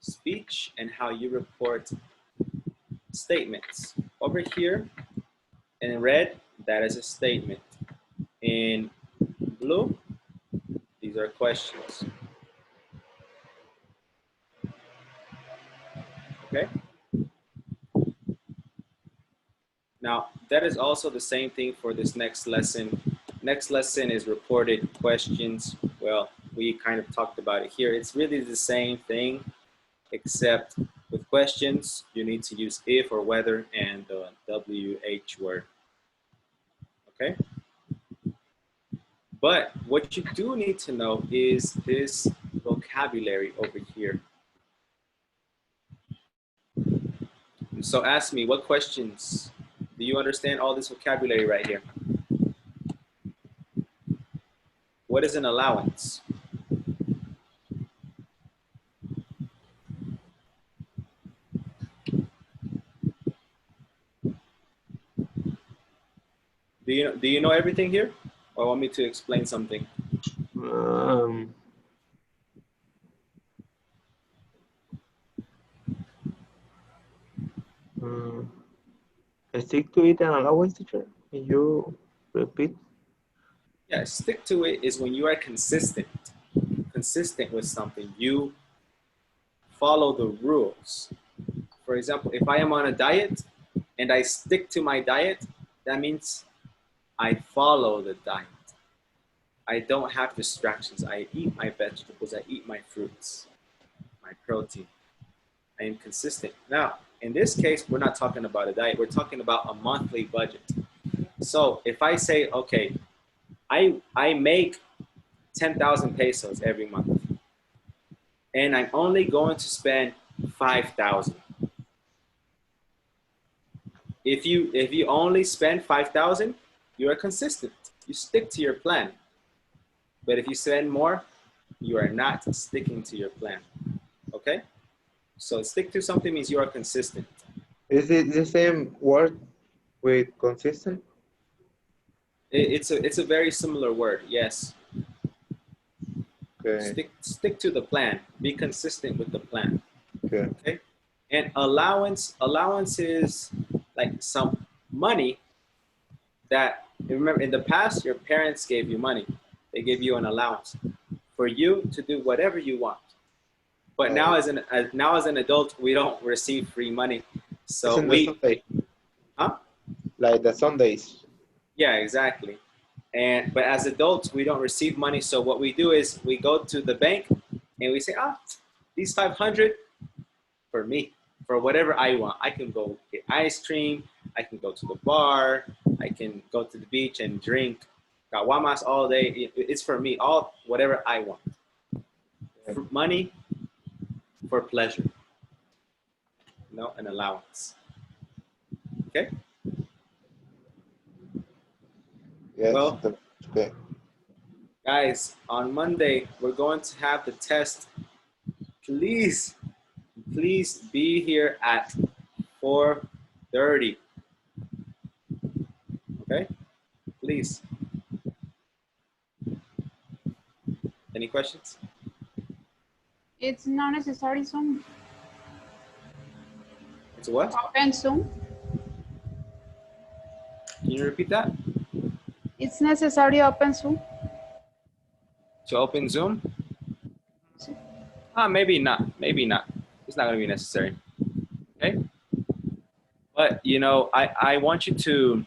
speech and how you report statements. Over here in red, that is a statement. In blue, these are questions. Okay? Now, that is also the same thing for this next lesson. Next lesson is reported questions. Well, we kind of talked about it here. It's really the same thing, except with questions, you need to use if or whether and the WH word. Okay? But what you do need to know is this vocabulary over here. So ask me, what questions? Do you understand all this vocabulary right here? What is an allowance? Do you know everything here? Or want me to explain something? Um, mm, Stick to it and allowance, teacher. Can you repeat? Yeah, stick to it is when you are consistent with something. You follow the rules. For example, if I am on a diet and I stick to my diet, that means I follow the diet. I don't have distractions. I eat my vegetables. I eat my fruits, my protein. I am consistent. Now, in this case, we're not talking about a diet. We're talking about a monthly budget. So if I say, okay, I make 10,000 pesos every month, and I'm only going to spend 5,000. If you only spend 5,000, you are consistent. You stick to your plan. But if you spend more, you are not sticking to your plan. Okay? So stick to something means you are consistent. Is it the same word with consistent? It's a very similar word. Yes. Okay. Stick to the plan. Be consistent with the plan. Okay. Okay? And allowance is like some money that, remember, in the past your parents gave you money. They gave you an allowance for you to do whatever you want. But now as an adult, we don't receive free money. So It's in the Sunday. Huh? Like the Sundays. Yeah, exactly. But as adults, we don't receive money. So what we do is we go to the bank and we say, these 500 for me. for whatever I want. I can go get ice cream. I can go to the bar. I can go to the beach and drink caguamas all day. It's for me. All whatever I want. For money for pleasure. An allowance. Okay. Yes. Well, Okay. guys, on Monday we're going to have the test. Please be here at 4:30. Okay? Please. Any questions? It's not necessary Zoom. It's what? Open Zoom. Can you repeat that? It's necessary open Zoom. To open Zoom? Maybe not. Maybe not. It's not going to be necessary. Okay? But, I want you to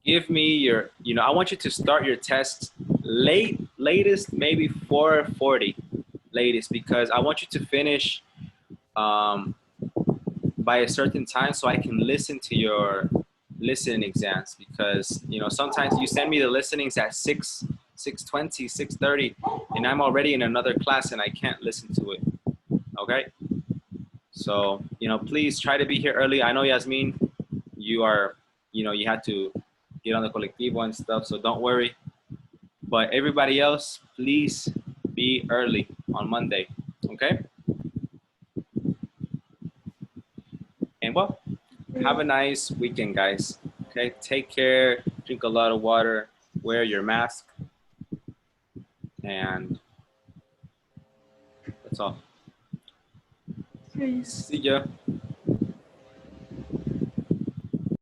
give me your, I want you to start your test latest, maybe 4:40 latest, because I want you to finish by a certain time so I can listen to your listening exams, because, sometimes you send me the listenings at 6:20, 6:30, and I'm already in another class and I can't listen to it. Okay? So, please try to be here early. I know, Yasmin, you are, you had to get on the colectivo and stuff, so don't worry. But everybody else, please be early on Monday, okay? And well, have a nice weekend, guys. Okay, take care, drink a lot of water, wear your mask, and that's all. See ya.